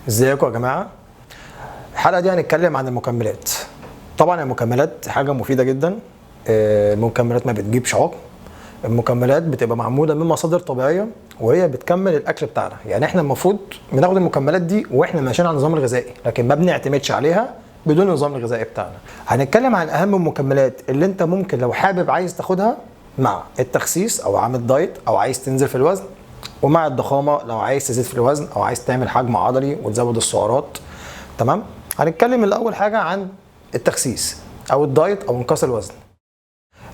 ازيكم يا جماعه. الحلقه دي هنتكلم عن المكملات. طبعا المكملات حاجه مفيده جدا. المكملات ما بتجيبش عقم. المكملات بتبقى معموله من مصادر طبيعيه وهي بتكمل الاكل بتاعنا. يعني احنا المفروض بناخد المكملات دي واحنا ماشيين على النظام الغذائي، لكن ما بنعتمدش عليها بدون النظام الغذائي بتاعنا. هنتكلم عن اهم المكملات اللي انت ممكن لو حابب عايز تاخدها مع التخسيس او عامل دايت او عايز تنزل في الوزن، ومع الضخامه لو عايز تزيد في الوزن او عايز تعمل حجم عضلي وتزود السعرات. تمام. هنتكلم الاول حاجه عن التخسيس او الدايت او انقاص الوزن.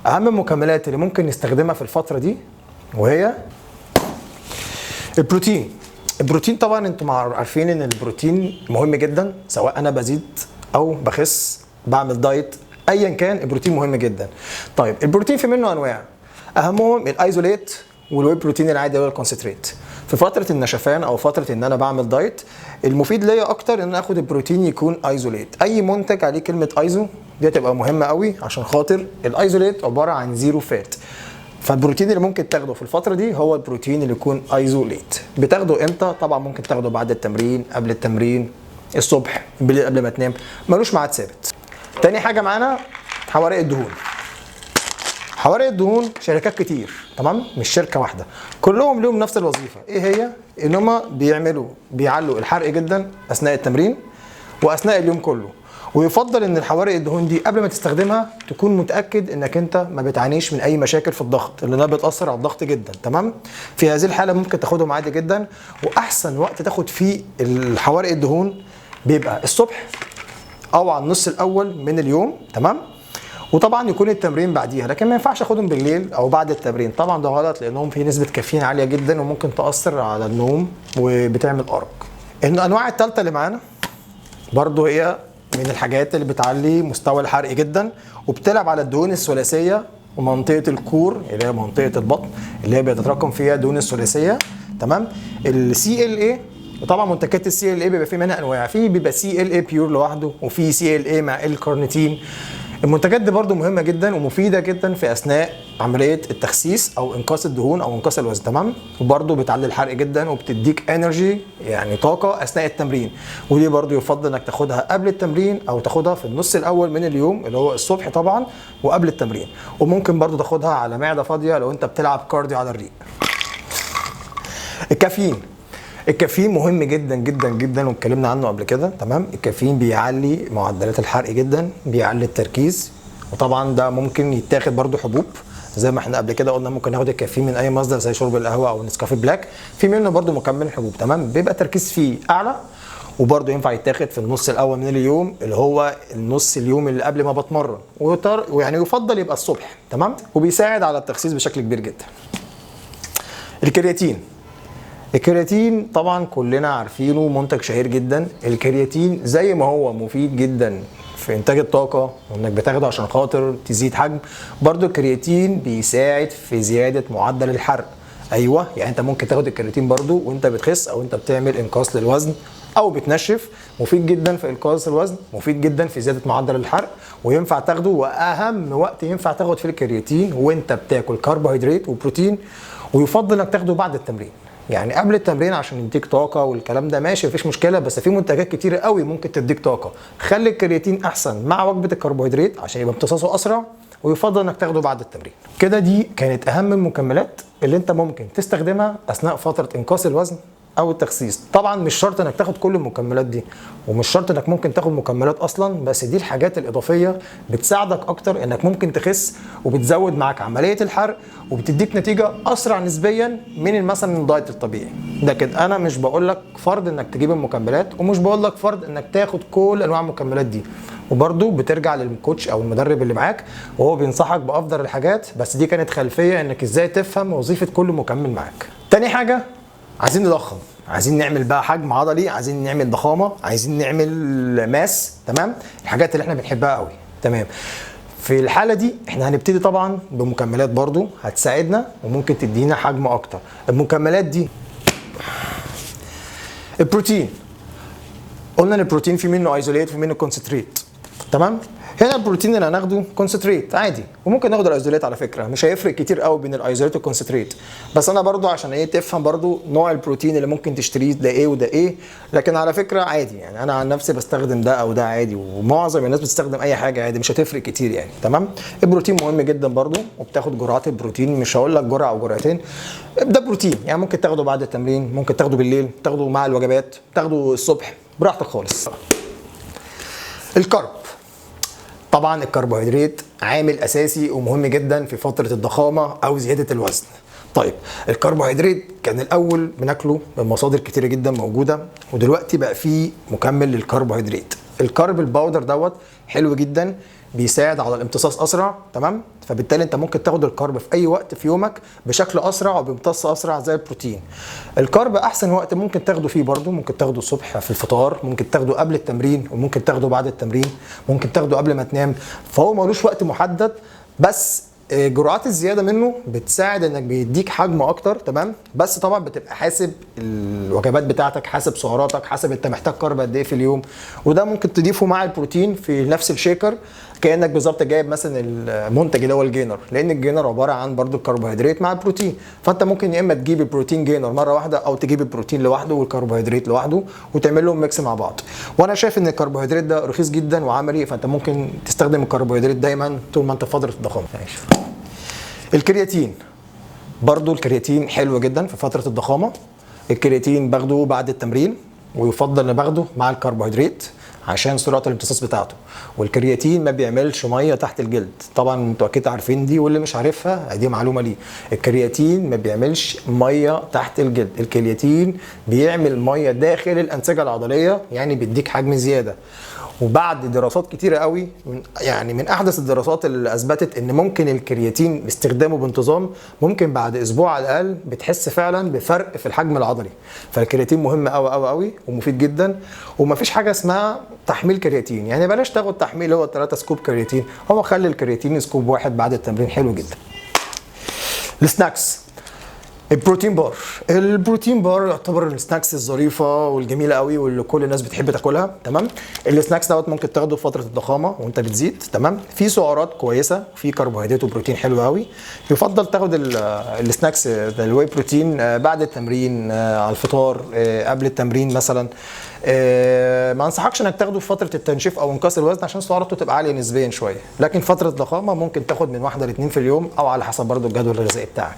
اهم المكملات اللي ممكن نستخدمها في الفتره دي وهي البروتين. البروتين طبعا انتم عارفين ان البروتين مهم جدا، سواء انا بزيد او بخس بعمل دايت، ايا كان البروتين مهم جدا. طيب البروتين في منه انواع، اهمهم الايزوليت والواي بروتين العادي اللي هو الكونسنتريت. في فتره النشفان او فتره ان انا بعمل دايت، المفيد ليا اكتر ان انا اخد البروتين يكون ايزوليت. اي منتج عليه كلمه ايزو دي تبقى مهمه قوي، عشان خاطر الايزوليت عباره عن زيرو فات. فالبروتين اللي ممكن تاخده في الفتره دي هو البروتين اللي يكون ايزوليت. بتاخده امتى؟ طبعا ممكن تاخده بعد التمرين، قبل التمرين، الصبح، بالليل قبل ما تنام، ملوش ميعاد ثابت. تاني حاجه معانا حوارق الدهون. حوارق الدهون شركات كتير، تمام؟ مش شركه واحده، كلهم لهم نفس الوظيفه. ايه هي؟ ان هم بيعلوا الحرق جدا اثناء التمرين واثناء اليوم كله. ويفضل ان الحوارق الدهون دي قبل ما تستخدمها تكون متاكد انك انت ما بتعانيش من اي مشاكل في الضغط، لانها بتاثر على الضغط جدا. تمام؟ في هذه الحاله ممكن تاخدهم عادي جدا، واحسن وقت تاخد فيه الحوارق الدهون بيبقى الصبح او على النص الاول من اليوم. تمام؟ وطبعا يكون التمرين بعديها، لكن ما ينفعش اخدهم بالليل او بعد التمرين. طبعا ده غلط، لانهم في نسبه كافيين عاليه جدا وممكن تاثر على النوم وبتعمل ارق. الانواع الثالثه اللي معانا برضو هي من الحاجات اللي بتعلي مستوى الحرق جدا، وبتلعب على الدهون الثلاثيه ومنطقه الكور اللي هي منطقه البطن اللي هي بيتراكم فيها الدهون الثلاثيه. تمام؟ السي ال اي. وطبعا منتجات السي ال اي بيبقى في منها انواع، في بيبقى سي ال اي بيور لوحده، وفي سي ال اي مع الكارنيتين. المنتجات دي برضو مهمه جدا ومفيده جدا في اثناء عمليه التخسيس او انقاص الدهون او انقاص الوزن. تمام؟ وبرضو بتعلي الحرق جدا وبتديك انرجي، يعني طاقه اثناء التمرين. ودي برضو يفضل انك تاخدها قبل التمرين او تاخدها في النص الاول من اليوم اللي هو الصبح طبعا وقبل التمرين. وممكن برضو تاخدها على معده فاضيه لو انت بتلعب كارديو على الريق. الكافيين. الكافيين مهم جدا جدا جدا واتكلمنا عنه قبل كده. تمام؟ الكافيين بيعلي معدلات الحرق جدا، بيعلي التركيز، وطبعا ده ممكن يتاخد برضو حبوب زي ما احنا قبل كده قلنا. ممكن ناخد الكافيين من اي مصدر زي شرب القهوه او نسكافيه بلاك، في منه برضو مكمل حبوب. تمام؟ بيبقى التركيز فيه اعلى، وبرضه ينفع يتاخد في النص الاول من اليوم اللي هو النص اليوم اللي قبل ما بتمرن، ويعني يفضل يبقى الصبح. تمام؟ وبيساعد على التخسيس بشكل كبير جدا. الكرياتين. الكرياتين طبعا كلنا عارفينه، منتج شهير جدا. الكرياتين زي ما هو مفيد جدا في انتاج الطاقه وانك بتاخده عشان خاطر تزيد حجم، برضو الكرياتين بيساعد في زياده معدل الحرق. ايوه، يعني انت ممكن تاخد الكرياتين برضو وانت بتخس او انت بتعمل انقاص للوزن او بتنشف. مفيد جدا في انقاص الوزن، مفيد جدا في زياده معدل الحرق، وينفع تاخده. واهم وقت ينفع تاخد فيه الكرياتين وانت بتاكل كربوهيدرات وبروتين، ويفضل انك تاخده بعد التمرين. يعني قبل التمرين عشان يديك طاقه والكلام ده ماشي مفيش مشكله، بس في منتجات كتير قوي ممكن تديك طاقه. خلي الكرياتين احسن مع وجبه الكربوهيدرات عشان يبقى امتصاصه اسرع، ويفضل انك تاخده بعد التمرين. كده دي كانت اهم المكملات اللي انت ممكن تستخدمها اثناء فتره انقاص الوزن او التخسيس. طبعا مش شرط انك تاخد كل المكملات دي، ومش شرط انك ممكن تاخد مكملات اصلا، بس دي الحاجات الاضافيه بتساعدك اكتر انك ممكن تخس، وبتزود معاك عمليه الحرق، وبتديك نتيجه اسرع نسبيا من مثلا الدايت الطبيعي. لكن انا مش بقول لك فرض انك تجيب المكملات، ومش بقول لك فرض انك تاخد كل انواع المكملات دي. وبرده بترجع للكوتش او المدرب اللي معاك وهو بينصحك بافضل الحاجات، بس دي كانت خلفيه انك ازاي تفهم وظيفه كل مكمل معاك. تاني حاجه، عايزين نضخم، عايزين نعمل بقى حجم عضلي، عايزين نعمل ضخامه، عايزين نعمل ماس. تمام؟ الحاجات اللي احنا بنحبها قوي. تمام؟ في الحاله دي احنا هنبتدي طبعا بمكملات برضو هتساعدنا وممكن تدينا حجم اكتر. المكملات دي البروتين. قلنا ان البروتين في منه ايزوليت وفي منه كونسنتريت. تمام؟ هنا البروتين اللي هناخده كونسنتريت عادي، وممكن ناخد الايزوليت على فكره، مش هيفرق كتير قوي بين الايزوليت والكونسنتريت. بس انا برضو عشان ايه تفهم برضو نوع البروتين اللي ممكن تشتريه ده ايه وده ايه. لكن على فكره عادي يعني، انا عن نفسي بستخدم ده او ده عادي، ومعظم الناس بتستخدم اي حاجه عادي، مش هتفرق كتير يعني. تمام. البروتين مهم جدا برضو، وبتاخد جرعات البروتين، مش هقول لك جرعه او جرعتين. ده بروتين يعني ممكن تاخده بعد التمرين، ممكن تاخده بالليل، تاخده مع الوجبات، تاخده الصبح، براحتك خالص. الكارب، طبعا الكربوهيدرات عامل اساسي ومهم جدا في فتره الضخامه او زياده الوزن. طيب الكربوهيدرات كان الاول بناكله من مصادر كتيره جدا موجوده، ودلوقتي بقى فيه مكمل للكربوهيدرات. الكارب الباودر دوت حلو جدا، بيساعد على الامتصاص اسرع. تمام. فبالتالي انت ممكن تاخد الكارب في اي وقت في يومك بشكل اسرع وبيمتص اسرع زي البروتين. الكارب احسن وقت ممكن تاخده فيه برضو، ممكن تاخده الصبح في الفطار، ممكن تاخده قبل التمرين، وممكن تاخده بعد التمرين، ممكن تاخده قبل ما تنام. فهو ملوش وقت محدد، بس جرعات الزياده منه بتساعد انك بيديك حجم اكتر. تمام. بس طبعا بتبقى حاسب الوجبات بتاعتك، حاسب سعراتك، حاسب انت محتاج كارب قد ايه في اليوم، وده ممكن تضيفه مع البروتين في نفس الشيكر، كانك بالظبط جايب مثلا المنتج اللي هو الجينر، لان الجينر عباره عن برضو الكربوهيدرات مع البروتين. فانت ممكن يا اما تجيب البروتين جينر مره واحده، او تجيب البروتين لوحده والكربوهيدرات لوحده وتعمل لهم ميكس مع بعض. وانا شايف ان الكربوهيدرات ده رخيص جدا وعملي، فانت ممكن تستخدم الكربوهيدرات دايما طول ما انت في فتره الضخامه. الكرياتين، برضو الكرياتين حلو جدا في فتره الضخامه. الكرياتين باخده بعد التمرين، ويفضل ان باخده مع الكربوهيدرات عشان سرعه الامتصاص بتاعته. والكرياتين ما بيعملش ميه تحت الجلد، طبعا انتوا اكيد عارفين دي، واللي مش عارفها دي معلومه ليه. الكرياتين ما بيعملش ميه تحت الجلد، الكرياتين بيعمل ميه داخل الانسجه العضليه، يعني بيديك حجم زياده. وبعد دراسات كتيره قوي، من احدث الدراسات اللي اثبتت ان ممكن الكرياتين باستخدامه بانتظام ممكن بعد اسبوع على الاقل بتحس فعلا بفرق في الحجم العضلي. فالكرياتين مهم قوي قوي قوي ومفيد جدا، ومفيش حاجه اسمها تحميل كرياتين، يعني بلاش تاخد تحميل هو 3 سكوب كرياتين، هو خلي الكرياتين سكوب واحد بعد التمرين حلو جدا. السناكس، البروتين بار. البروتين بار يعتبر السناكس الظريفه والجميله قوي واللي كل الناس بتحب تاكلها. تمام. السناكس دوت ممكن تاخده في فتره الضخامه وانت بتزيد. تمام. في سعرات كويسه، في كربوهيدرات وبروتين حلو قوي. يفضل تاخد السناكس الواي بروتين بعد التمرين، على الفطار، قبل التمرين مثلا. ما انصحكش انك تاخده في فتره التنشيف او انقاص الوزن عشان سعراته تبقى عاليه نسبيا شويه، لكن فتره الضخامه ممكن تاخد من 1 ل 2 في اليوم، او على حسب برضو الجدول الغذائي بتاعك.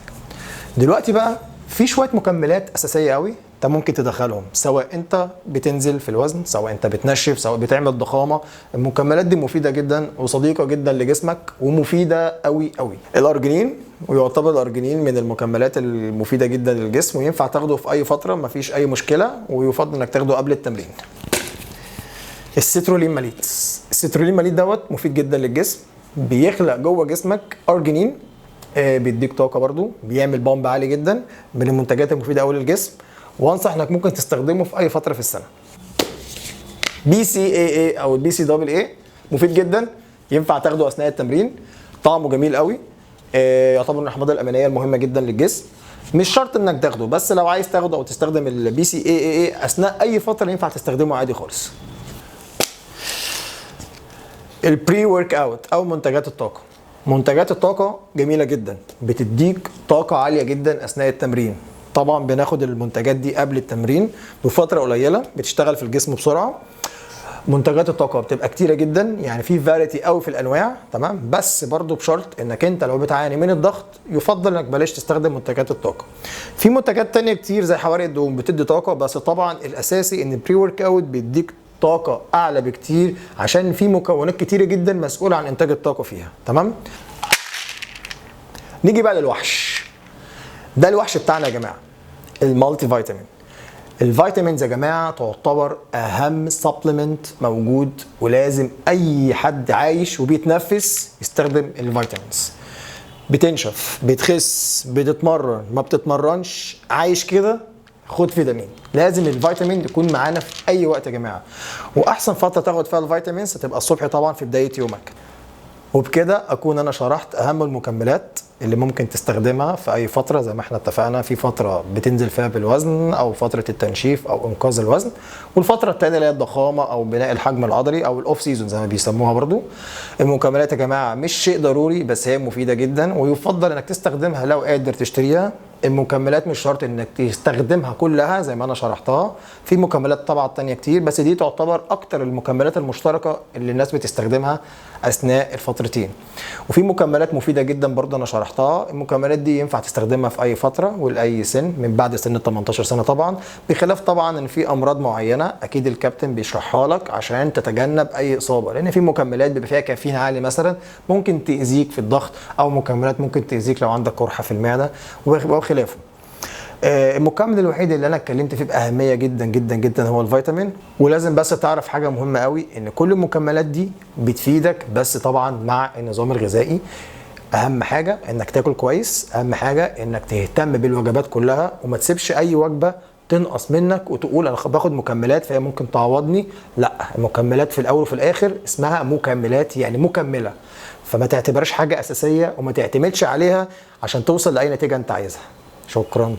دلوقتي بقى في شويه مكملات اساسيه قوي انت ممكن تدخلهم، سواء انت بتنزل في الوزن، سواء انت بتنشف، سواء بتعمل ضخامه. المكملات دي مفيده جدا وصديقه جدا لجسمك ومفيده قوي قوي. الارجينين، ويعتبر الارجينين من المكملات المفيده جدا للجسم، وينفع تاخده في اي فتره مفيش اي مشكله، ويفضل انك تاخده قبل التمرين. السترولين ماليت، السترولين ماليت دوت مفيد جدا للجسم، بيخلق جوه جسمك ارجينين، بيديك طاقه برضو، بيعمل بامب عالي جدا، من المنتجات المفيده قوي للجسم، وانصح انك ممكن تستخدمه في اي فتره في السنه. بي سي اي او البي سي دبل اي مفيد جدا، ينفع تاخده اثناء التمرين، طعمه جميل قوي، يعتبر من الاحماض الامينيه المهمه جدا للجسم. مش شرط انك تاخده، بس لو عايز تاخده او تستخدم البي سي اي اثناء اي فتره ينفع تستخدمه عادي خالص. البري ورك اوت او منتجات الطاقه. منتجات الطاقة جميلة جدا، بتديك طاقة عالية جدا أثناء التمرين. طبعا بناخد المنتجات دي قبل التمرين بفترة قليلة، بتشتغل في الجسم بسرعة. منتجات الطاقة بتبقى كتيرة جدا، يعني في فاريتي قوي في الأنواع. تمام. بس برضو بشرط انك انت لو بتعاني من الضغط يفضل انك بلاش تستخدم منتجات الطاقة. في منتجات تانية كتير زي حوارق الدهون بتدي طاقة، بس طبعا الأساسي ان البري ورك اوت بيديك طاقة أعلى بكتير، عشان في مكونات كتيرة جدا مسؤولة عن إنتاج الطاقة فيها. تمام؟ نيجي بقى للوحش. ده الوحش بتاعنا يا جماعة، المالتي فيتامين. الفيتامينز يا جماعة تعتبر أهم سبلمنت موجود، ولازم أي حد عايش وبيتنفس يستخدم الفيتامينز. بتنشف، بتخس، بتتمرن، ما بتتمرنش، عايش كده، خد فيتامين. لازم الفيتامين يكون معانا في اي وقت يا جماعه، واحسن فتره تاخد فيها الفيتامينز هتبقى الصبح طبعا في بدايه يومك. وبكده اكون انا شرحت اهم المكملات اللي ممكن تستخدمها في اي فتره زي ما احنا اتفقنا، في فتره بتنزل فيها بالوزن او فتره التنشيف او انقاذ الوزن، والفتره الثانيه اللي هي الضخامه او بناء الحجم العضلي او الاوف سيزون زي ما بيسموها برضو. المكملات يا جماعه مش شيء ضروري بس هي مفيده جدا، ويفضل انك تستخدمها لو قادر تشتريها. المكملات مش شرط انك تستخدمها كلها زي ما انا شرحتها، في مكملات طبعا تانية كتير، بس دي تعتبر اكتر المكملات المشتركة اللي الناس بتستخدمها اثناء الفترتين. وفي مكملات مفيدة جدا برضه انا شرحتها. المكملات دي ينفع تستخدمها في اي فترة ولاي سن من بعد سن ال 18 سنة طبعا، بخلاف طبعا ان في امراض معينة اكيد الكابتن بيشرحها لك عشان تتجنب اي اصابة، لان في مكملات بيبقى فيها كافيين عالي مثلا ممكن تأذيك في الضغط، او مكملات ممكن تأذيك لو عندك قرحة في المعدة وخلافه. المكمل الوحيد اللي انا اتكلمت فيه باهميه جدا جدا جدا هو الفيتامين. ولازم بس تعرف حاجه مهمه قوي، ان كل المكملات دي بتفيدك بس طبعا مع النظام الغذائي. اهم حاجه انك تاكل كويس، اهم حاجه انك تهتم بالوجبات كلها، وما تسيبش اي وجبه تنقص منك وتقول انا باخد مكملات فهي ممكن تعوضني. لا، المكملات في الاول وفي الاخر اسمها مكملات، يعني مكمله، فما تعتبرش حاجه اساسيه وما تعتمدش عليها عشان توصل لاي نتيجه انت عايزها. شكرا.